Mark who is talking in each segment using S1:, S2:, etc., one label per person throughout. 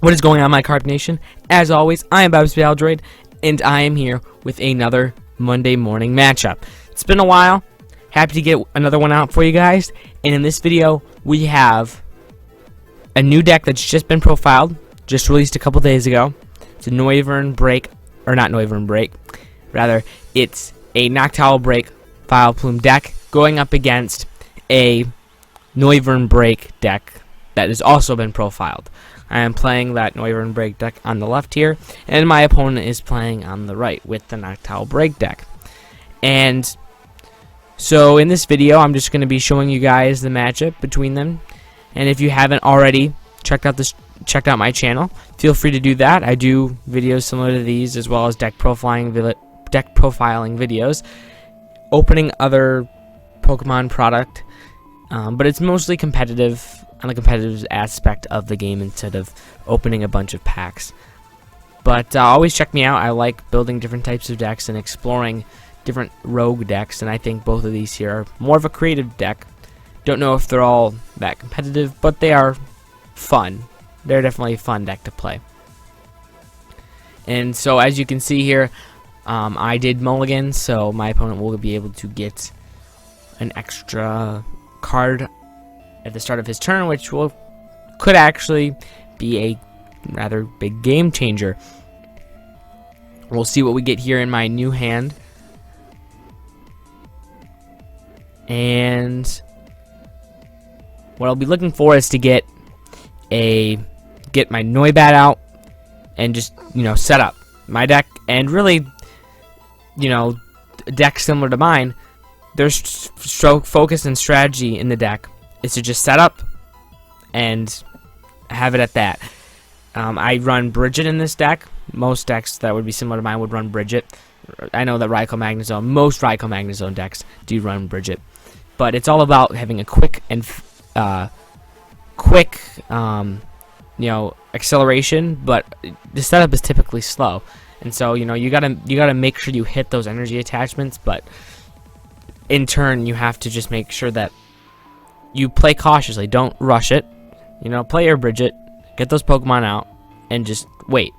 S1: What is going on, my Carp Nation? As always, I am BobZeBattleDroid, and I am here with another Monday morning matchup. It's been a while. Happy to get another one out for you guys. And in this video, we have a new deck that's just been profiled, just released a couple days ago. It's a Noivern break, or not Noivern break, rather, it's a Noctowll break Vileplume deck going up against a Noivern break deck that has also been profiled. I am playing that Noivern break deck on the left here, and my opponent is playing on the right with the Noctowll break deck. And so in this video, I'm just going to be showing you guys the matchup between them. And if you haven't already checked out my channel, feel free to do that. I do videos similar to these, as well as deck profiling videos, opening other Pokemon product, but it's mostly competitive, on the competitive aspect of the game instead of opening a bunch of packs. But always check me out. I like building different types of decks and exploring different rogue decks, and I think both of these here are more of a creative deck. Don't know if they're all that competitive, but they are fun. They're definitely a fun deck to play. And so as you can see here, I did mulligan, so my opponent will be able to get an extra card at the start of his turn, which could actually be a rather big game changer. We'll see what we get here in my new hand. And what I'll be looking for is to get my Noibat out and just, set up my deck. And really, a deck similar to mine, there's stroke focus and strategy in the deck is to just set up and have it at that. I run Bridget in this deck. Most decks that would be similar to mine would run Bridget. I know that most Raikou Magnezone decks do run Bridget, but it's all about having a quick acceleration. But the setup is typically slow, and so you gotta make sure you hit those energy attachments. But in turn, you have to just make sure that you play cautiously. Don't rush it. Play your Bridget, get those Pokemon out, and just wait.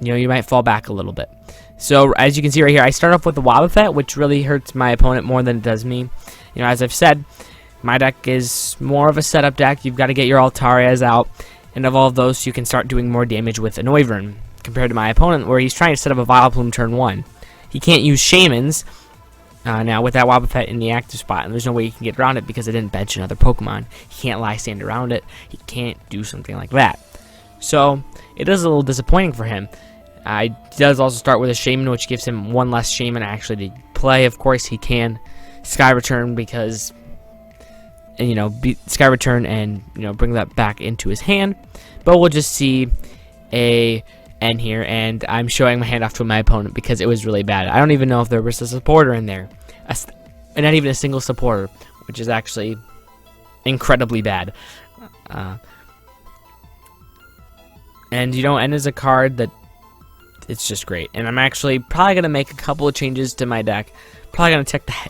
S1: You might fall back a little bit. So as you can see right here, I start off with the Wobbuffet, which really hurts my opponent more than it does me. As I've said, my deck is more of a setup deck. You've got to get your Altarias out and evolve those so you can start doing more damage with a Noivern, compared to my opponent, where he's trying to set up a Vileplume turn 1. He can't use Shamans now with that Wobbuffet in the active spot, and there's no way he can get around it because it didn't bench another Pokemon. He can't lie stand around it. He can't do something like that. So it is a little disappointing for him. He does also start with a Shaman, which gives him one less Shaman actually to play. Of course, he can Sky Return because, Sky Return and bring that back into his hand. But we'll just see a N here, and I'm showing my hand off to my opponent because it was really bad. I don't even know if there was a supporter in there, and not even a single supporter, which is actually incredibly bad. And N is a card that it's just great, and I'm actually probably gonna make a couple of changes to my deck. Probably gonna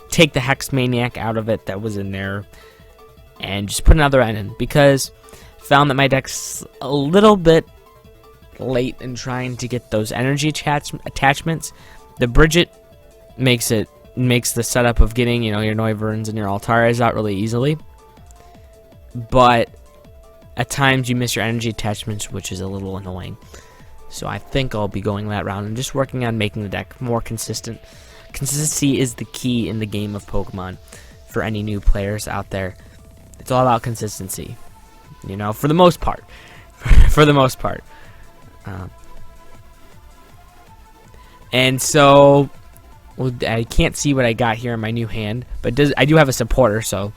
S1: take the Hex Maniac out of it that was in there, and just put another N in, because I found that my deck's a little bit late in trying to get those energy attachments. The Bridget makes the setup of getting your Noiverns and your Altarias out really easily, but at times you miss your energy attachments, which is a little annoying. So I think I'll be going that route and just working on making the deck more consistent. Consistency is the key in the game of Pokemon for any new players out there. It's all about consistency, for the most part. For the most part. And so, I can't see what I got here in my new hand, but I do have a supporter, so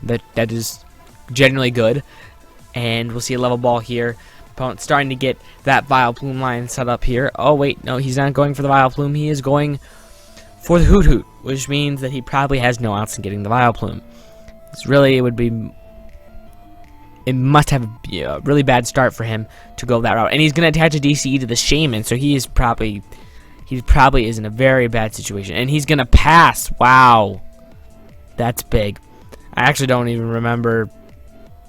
S1: that is generally good. And we'll see a level ball here. Opponent starting to get that Vileplume line set up here. Oh wait, no, he's not going for the Vileplume. He is going for the Hoot Hoot, which means that he probably has no outs in getting the Vileplume. It must have a really bad start for him to go that route, and he's going to attach a DCE to the Shaman, so he probably is in a very bad situation, and he's going to pass. Wow, that's big. I actually don't even remember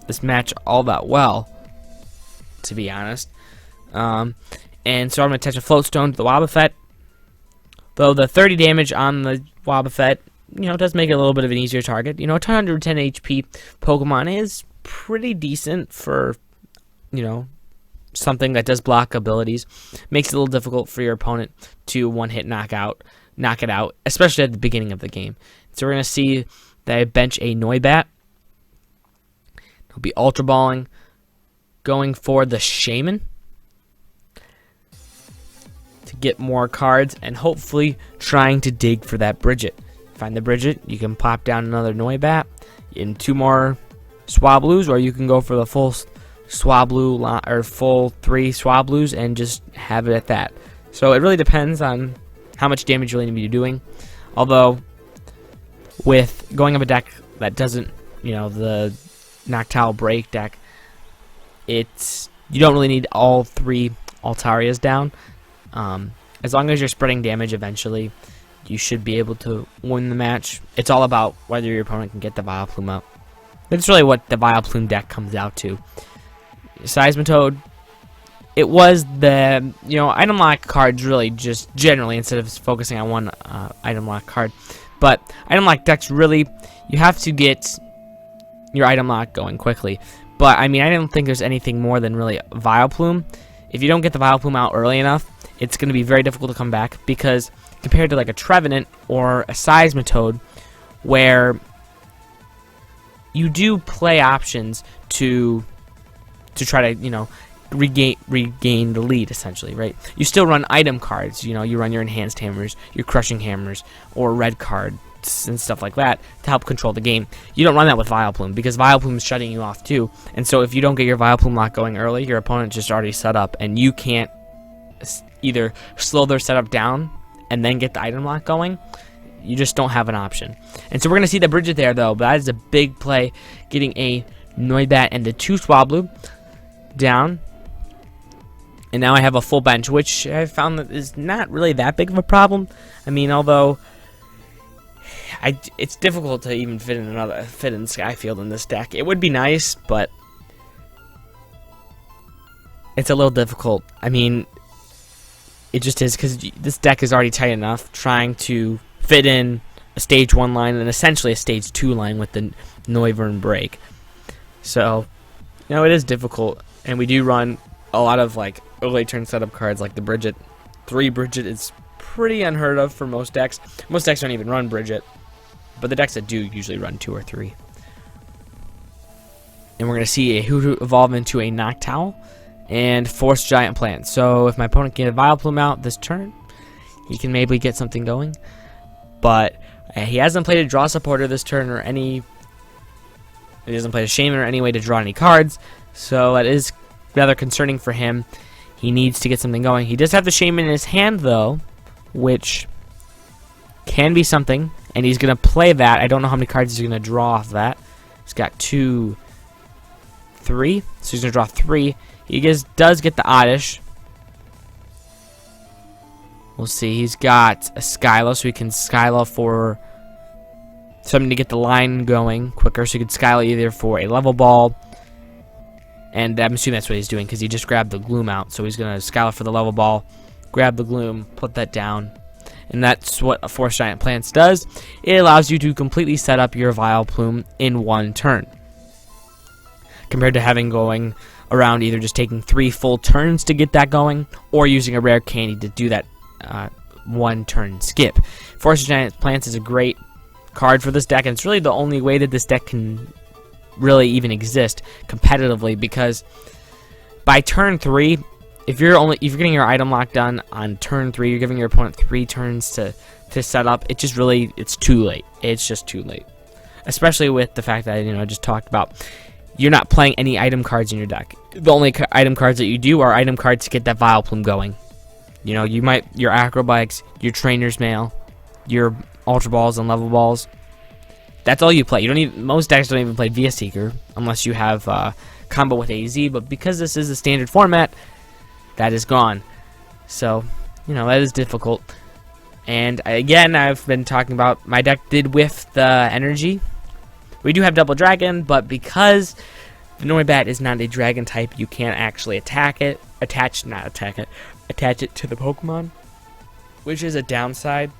S1: this match all that well. to be honest. And so I'm going to attach a float stone to the Wobbuffet. Though the 30 damage on the Wobbuffet, does make it a little bit of an easier target. A 110 HP Pokemon is pretty decent for, something that does block abilities. Makes it a little difficult for your opponent to one-hit knock it out, especially at the beginning of the game. So we're going to see that I bench a Noibat. He'll be Ultra Balling, going for the Shaman to get more cards, and hopefully trying to dig for that Bridget. Find the Bridget, you can pop down another Noibat in 2 more Swablues, or you can go for the full Swablu or full 3 Swablues and just have it at that. So it really depends on how much damage you really need to be doing. Although with going up a deck that doesn't, the Noctowl break deck, you don't really need all 3 Altarias down. As long as you're spreading damage, eventually you should be able to win the match. It's all about whether your opponent can get the Vileplume out. That's really what the Vileplume deck comes out to. Seismitoad, it was the, item lock cards really just generally, instead of focusing on one item lock card. But item lock decks really, you have to get your item lock going quickly. But, I don't think there's anything more than really Vileplume. If you don't get the Vileplume out early enough, it's going to be very difficult to come back, because compared to like a Trevenant or a Seismitoad, where you do play options to try to, regain the lead, essentially, right? You still run item cards, you run your enhanced hammers, your crushing hammers, or red cards and stuff like that to help control the game. You don't run that with Vileplume, because Vileplume is shutting you off too. And so if you don't get your Vileplume lock going early, your opponent just already set up, and you can't either slow their setup down and then get the item lock going. You just don't have an option. And so we're going to see the Bridget there, though. But that is a big play, getting a Noibat and the 2 Swablu down. And now I have a full bench, which I found that is not really that big of a problem. Although it's difficult to even fit in Skyfield in this deck. It would be nice, but it's a little difficult. It just is, because this deck is already tight enough, trying to fit in a stage 1 line and essentially a stage 2 line with the Noivern break. So, it is difficult, and we do run a lot of early turn setup cards like the Bridget. 3 Bridget is pretty unheard of for most decks. Most decks don't even run Bridget, but the decks that do usually run 2 or 3. And we're going to see a Hoothoot evolve into a Noctowl and force Giant Plant. So if my opponent can get a Vileplume out this turn, he can maybe get something going. But he hasn't played a Draw Supporter this turn, or he hasn't played a Shaman or any way to draw any cards. So that is rather concerning for him. He needs to get something going. He does have the Shaman in his hand, though, which can be something. And he's going to play that. I don't know how many cards he's going to draw off that. He's got 2, 3. So he's going to draw 3. He does get the Oddish. We'll see. He's got a Skyla, so he can Skyla for something to get the line going quicker. So he could Skyla either for a level ball, and I'm assuming that's what he's doing, because he just grabbed the Gloom out. So he's going to Skyla for the level ball, grab the Gloom, put that down. And that's what a Force Giant Plants does. It allows you to completely set up your Vileplume in 1 turn, compared to having going around either just taking 3 full turns to get that going, or using a rare candy to do that 1 turn skip. Force Giant Plants is a great card for this deck, and it's really the only way that this deck can really even exist competitively, because by turn 3, if you're getting your item lock done on turn 3, you're giving your opponent 3 turns to set up. It's too late. It's just too late, especially with the fact that I just talked about. You're not playing any item cards in your deck. The only item cards that you do are item cards to get that Vileplume going. Your Acrobikes, your Trainer's Mail, your Ultra Balls and Level Balls. That's all you play. Most decks don't even play Via Seeker unless you have combo with AZ. But because this is a standard format, that is gone. So that is difficult. And again, I've been talking about my deck did whiff the energy. We do have Double Dragon, but because The Noibat is not a dragon type. You can't actually attach it to the Pokemon, which is a downside,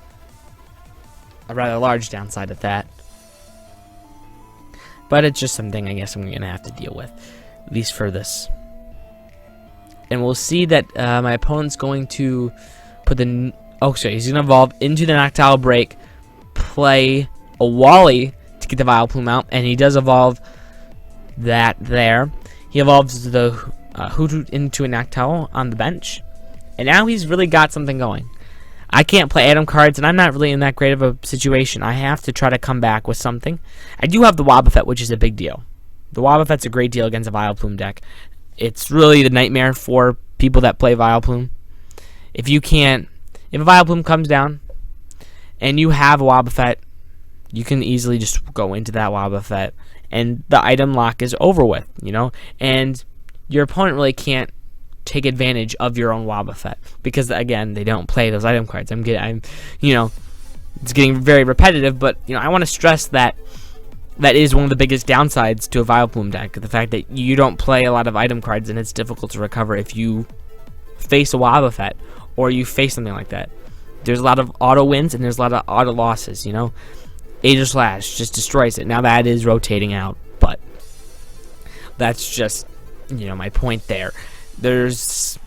S1: a rather large downside at that. But it's just something I guess I'm going to have to deal with, at least for this. And we'll see that my opponent's going to put the... Oh, sorry, he's going to evolve into the Noctowll break, play a Wally to get the Vileplume out, and he does evolve that there. He evolves the Hoothoot into a Noctowll on the bench, and now he's really got something going. I can't play item cards, and I'm not really in that great of a situation. I have to try to come back with something. I do have the Wobbuffet, which is a big deal. The Wobbuffet's a great deal against a Vileplume deck. It's really the nightmare for people that play Vileplume. If a Vileplume comes down and you have a Wobbuffet, you can easily just go into that Wobbuffet and the item lock is over with, you know? And your opponent really can't take advantage of your own Wobbuffet because, again, they don't play those item cards. You know, it's getting very repetitive, but, you know, I want to stress that that is one of the biggest downsides to a Vileplume deck, the fact that you don't play a lot of item cards and it's difficult to recover if you face a Wobbuffet or you face something like that. There's a lot of auto wins and there's a lot of auto losses, you know. Aegis Slash just destroys it. Now that is rotating out, but that's just, you know, my point there. There's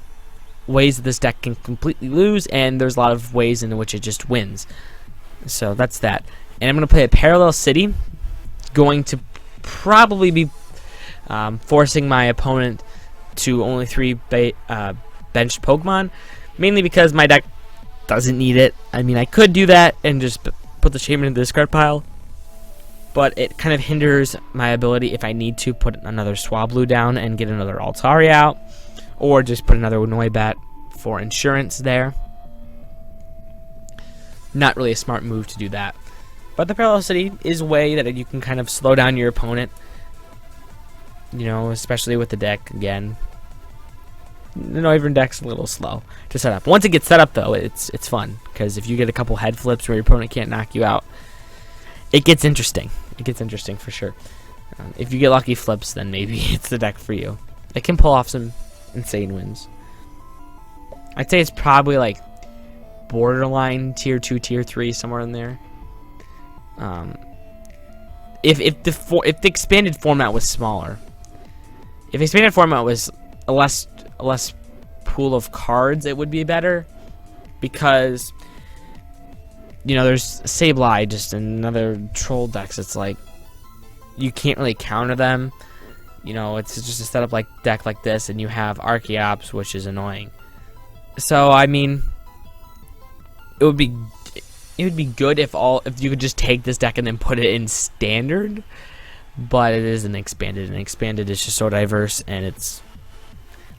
S1: ways that this deck can completely lose, and there's a lot of ways in which it just wins. So that's that. And I'm going to play a Parallel City. Going to probably be forcing my opponent to only 3 benched Pokemon, mainly because my deck doesn't need it. I mean, I could do that and just put the Shaman in the discard pile, but it kind of hinders my ability if I need to put another Swablu down and get another Altaria out, or just put another Noibat for insurance there. Not really a smart move to do that. But the Parallel City is a way that you can kind of slow down your opponent, you know, especially with the deck, again. The Noivern deck's a little slow to set up. Once it gets set up, though, it's fun, because if you get a couple head flips where your opponent can't knock you out, it gets interesting. It gets interesting for sure. If you get lucky flips, then maybe it's the deck for you. It can pull off some insane wins. I'd say it's probably like borderline tier 2, tier 3, somewhere in there. If the expanded format was smaller, if the expanded format was a less pool of cards, it would be better, because, you know, there's Sableye, just another troll decks. It's like you can't really counter them. You know, it's just a setup like deck like this, and you have Archeops, which is annoying. So I mean, it would be good if you could just take this deck and then put it in standard, but it isn't expanded, and expanded is just so diverse, and it's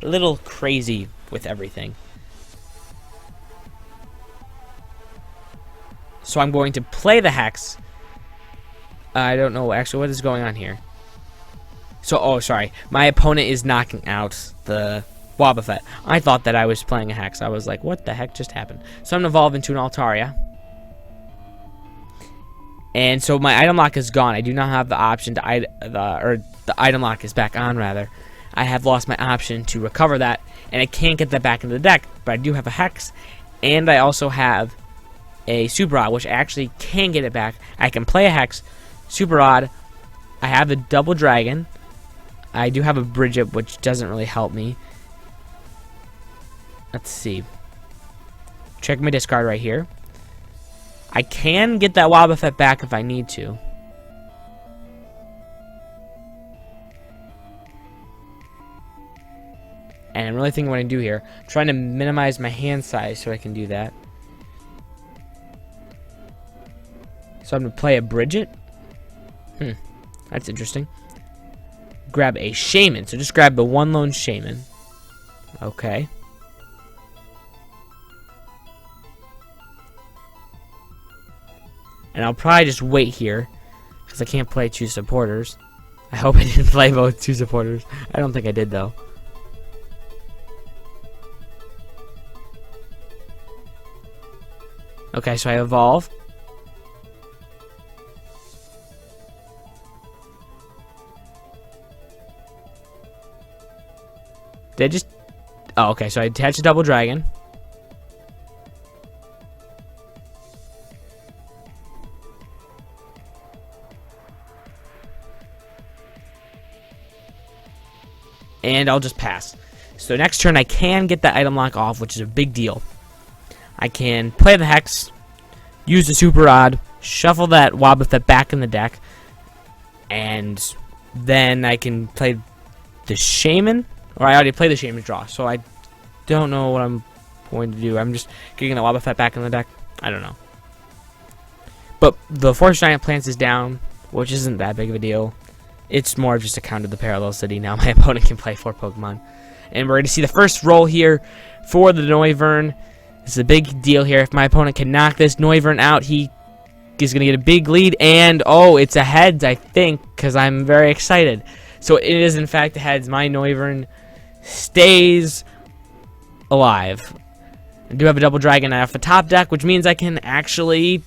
S1: a little crazy with everything. So I'm going to play the Hex. I don't know actually what is going on here. So, oh, sorry. My opponent is knocking out the Wobbuffet. I thought that I was playing a Hex. I was like, what the heck just happened? So I'm going to evolve into an Altaria. And so my item lock is gone. I do not have the option to the item lock is back on, rather. I have lost my option to recover that, and I can't get that back into the deck, but I do have a Hex, and I also have a Super Rod, which I actually can get it back. I can play a Hex, Super Rod. I have the Double Dragon. I do have a Bridget, which doesn't really help me. Let's see. Check my discard right here. I can get that Wobbuffet back if I need to. And I'm really thinking what I do here. I'm trying to minimize my hand size so I can do that. So I'm going to play a Bridget. That's interesting. Grab a Shaman. So just grab the one lone Shaman. Okay. And I'll probably just wait here, because I can't play 2 supporters. I hope I didn't play both 2 supporters. I don't think I did, though. Okay, so I evolve. Did I just... Oh, okay, so I attach a double dragon. And I'll just pass. So next turn I can get that item lock off, which is a big deal. I can play the Hex, use the Super Rod, shuffle that Wobbuffet back in the deck, and then I can play the Shaman. Or I already played the Shaman's Draw, so I don't know what I'm going to do. I'm just getting the Wobbuffet back in the deck. I don't know. But the Forest Giant Plants is down, which isn't that big of a deal. It's more just a counter the Parallel City. Now my opponent can play 4 Pokemon. And we're going to see the first roll here for the Noivern. This is a big deal here. If my opponent can knock this Noivern out, he is going to get a big lead. And, oh, it's a heads, I think, because I'm very excited. So it is, in fact, a heads. My Noivern stays alive. I do have a double dragon off the top deck, which means I can actually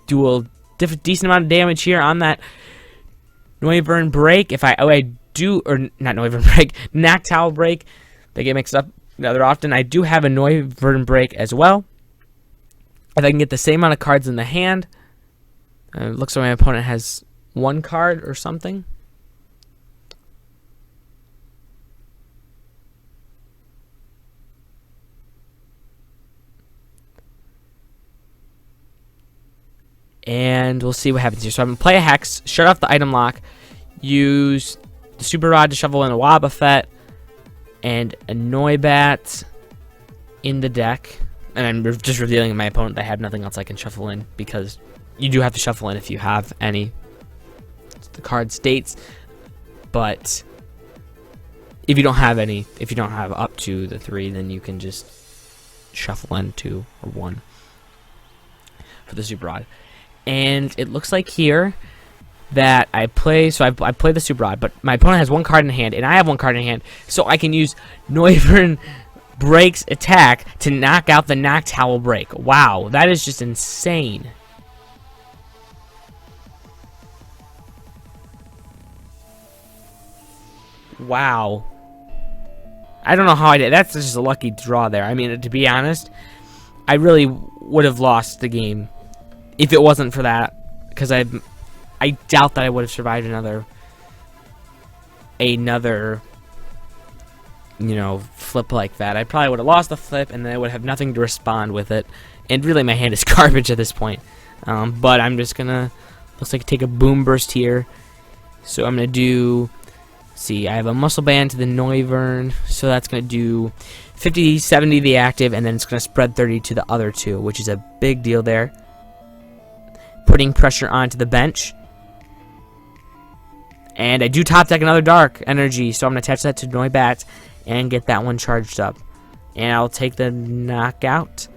S1: do a decent amount of damage here on that Noivern break. If I do, or not Noivern break, Noctowl break. They get mixed up rather often. I do have a Noivern break as well. If I can get the same amount of cards in the hand, it looks like my opponent has 1 card or something. And we'll see what happens here. So I'm going to play a Hex, shut off the item lock, use the Super Rod to shuffle in a Wobbuffet, and a Noibat in the deck. And I'm just revealing to my opponent that I have nothing else I can shuffle in, because you do have to shuffle in if you have any. The card states, but if you don't have any, if you don't have up to the 3, then you can just shuffle in 2 or 1 for the Super Rod. And it looks like here that I play, so I play the Super Rod, but my opponent has 1 card in hand, and I have 1 card in hand, so I can use Noivern Break's attack to knock out the Noctowl break. Wow, that is just insane. Wow. I don't know how I did. That's just a lucky draw there. I mean, to be honest, I really would have lost the game if it wasn't for that, because I doubt that I would have survived another you know, flip like that. I probably would have lost the flip, and then I would have nothing to respond with it. And really, my hand is garbage at this point. But I'm just gonna, looks like take a Boomburst here. So I'm gonna do, see, I have a Muscle Band to the Noivern, so that's gonna do 50, 70 the active, and then it's gonna spread 30 to the other 2, which is a big deal there. Putting pressure onto the bench. And I do top deck another Dark Energy, so I'm going to attach that to Noibat and get that one charged up. And I'll take the knockout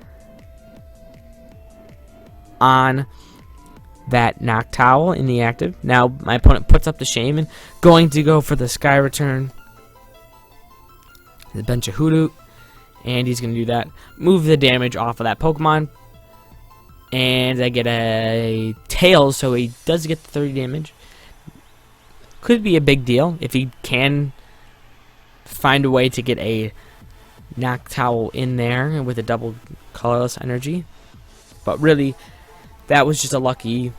S1: on that Noctowl in the active. Now my opponent puts up the Shaman, going to go for the Sky Return. The bench of Hoodoo, and he's going to do that. Move the damage off of that Pokemon. And I get a Tails, so he does get the 30 damage. Could be a big deal if he can find a way to get a Noctowl in there with a double colorless energy. But really, that was just a lucky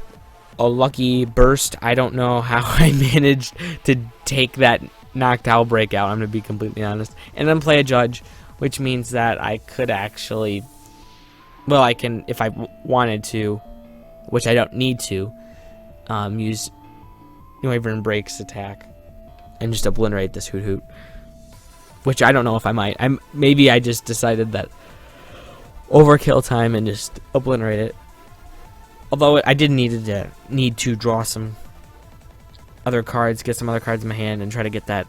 S1: burst. I don't know how I managed to take that Noctowl breakout. I'm going to be completely honest. And then play a Judge, which means that I could actually... Well, I can, if I wanted to, which I don't need to, use Noivern Break's attack and just obliterate this Hoot Hoot. Which I don't know if I might. Maybe I just decided that overkill time and just obliterate it. Although I did need to draw some other cards, get some other cards in my hand, and try to get that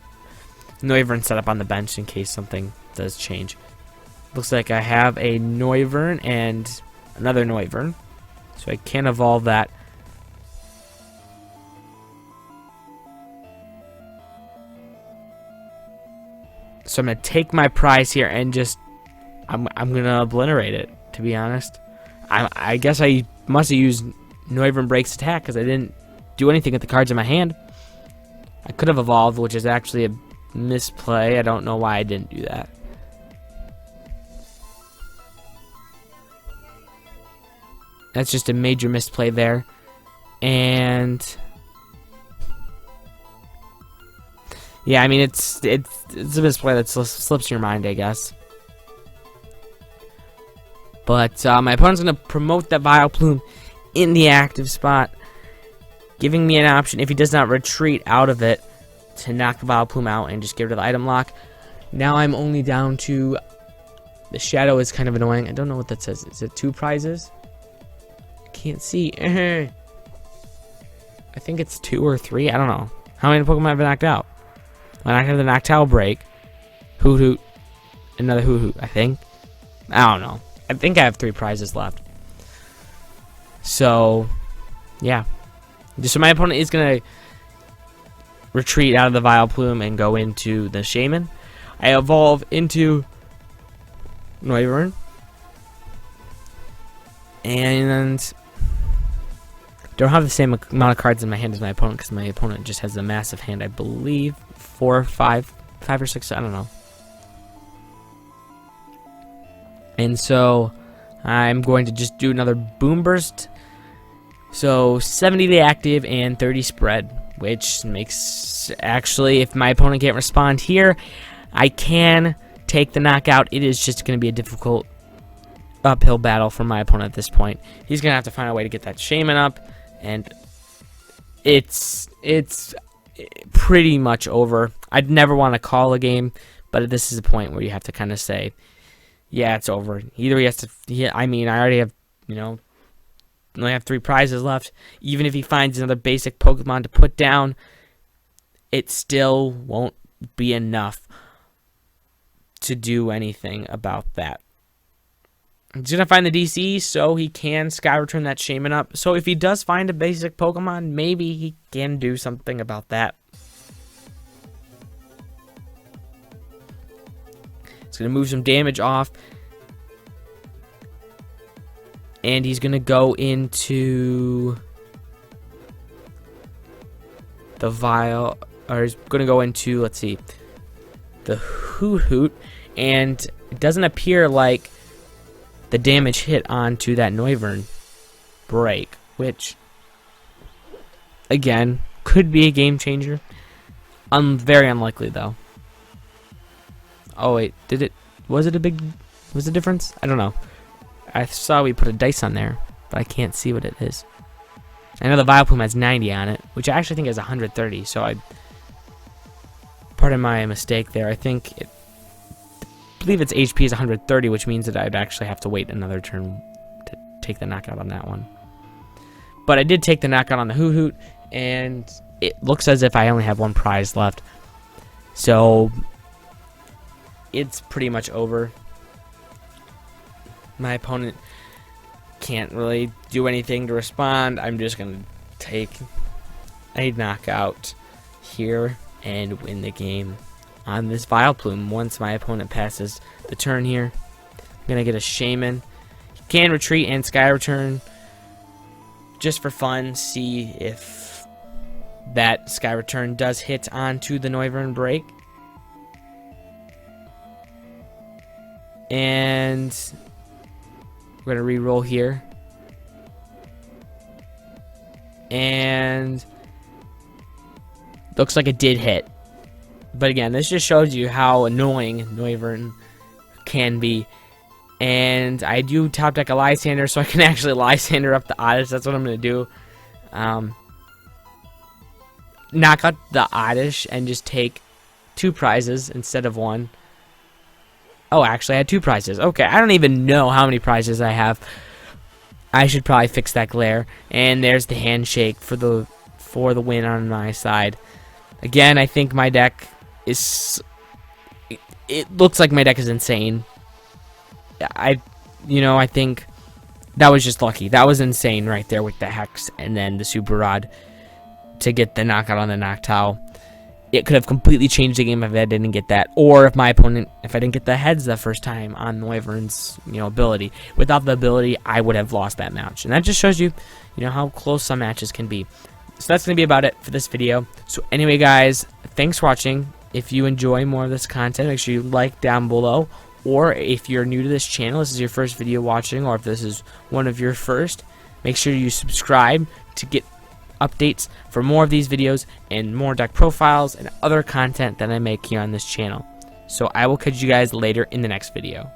S1: Noivern set up on the bench in case something does change. Looks like I have a Noivern and another Noivern, so I can evolve that. So I'm gonna take my prize here and just I'm gonna obliterate it. To be honest, I guess I must have used Noivern Break's attack because I didn't do anything with the cards in my hand. I could have evolved, which is actually a misplay. I don't know why I didn't do that. That's just a major misplay there. And yeah, I mean it's a misplay that slips your mind, I guess. But my opponent's gonna promote that Vileplume in the active spot, giving me an option, if he does not retreat out of it, to knock the Vileplume out and just get rid of the item lock. Now I'm only down to, the shadow is kind of annoying. I don't know what that says. Is it 2 prizes? Can't see. I think it's 2 or 3. I don't know. How many Pokemon have been knocked out? I knocked out the Noctowll break. Hoot Hoot. Another Hoot Hoot, I think. I don't know. I think I have 3 prizes left. So, yeah. So my opponent is going to retreat out of the Vileplume and go into the Shaman. I evolve into Noivern. And don't have the same amount of cards in my hand as my opponent, because my opponent just has a massive hand, I believe. 4 or 5 or 6, I don't know. And so I'm going to just do another Boomburst. So 70 the active and 30 spread, which makes, actually, if my opponent can't respond here, I can take the knockout. It is just going to be a difficult uphill battle for my opponent at this point. He's going to have to find a way to get that Shaman up, and it's pretty much over. I'd never want to call a game, but this is a point where you have to kind of say, yeah, it's over. Either he has to, I mean, I already have, only have 3 prizes left. Even if he finds another basic Pokemon to put down, it still won't be enough to do anything about that. He's going to find the DC so he can Sky Return that Shaman up. So if he does find a basic Pokemon, maybe he can do something about that. It's going to move some damage off. And he's going to go into the he's going to go into, let's see, the Hoot Hoot. And it doesn't appear like the damage hit onto that Noivern break, which, again, could be a game changer. Very unlikely, though. Oh, wait, was it a difference? I don't know. I saw we put a dice on there, but I can't see what it is. I know the Vileplume has 90 on it, which I actually think has 130, so pardon my mistake there. I believe its HP is 130, which means that I'd actually have to wait another turn to take the knockout on that one. But I did take the knockout on the Hoot Hoot, and it looks as if I only have 1 prize left. So it's pretty much over. My opponent can't really do anything to respond. I'm just going to take a knockout here and win the game on this Vileplume. Once my opponent passes the turn here, I'm going to get a Shaman. He can retreat and Sky Return just for fun. See if that Sky Return does hit onto the Noivern break. And we're going to re-roll here. And looks like it did hit. But again, this just shows you how annoying Noivern can be. And I do top deck a Lysander, so I can actually Lysander up the Oddish. That's what I'm going to do. Knock out the Oddish and just take 2 prizes instead of 1. Oh, actually, I had 2 prizes. Okay, I don't even know how many prizes I have. I should probably fix that glare. And there's the handshake for the win on my side. Again, I think my deck is... It looks like my deck is insane. I think that was just lucky. That was insane right there with the Hex and then the Super Rod to get the knockout on the Noctowl. It could have completely changed the game if I didn't get that, or if I didn't get the heads the first time on Noivern's ability. Without the ability, I would have lost that match, and that just shows you, how close some matches can be. So that's gonna be about it for this video. So anyway, guys, thanks for watching. if you enjoy more of this content, make sure you like down below. Or if you're new to this channel, this is your first video watching, or if this is one of your first, make sure you subscribe to get updates for more of these videos and more deck profiles and other content that I make here on this channel. So I will catch you guys later in the next video.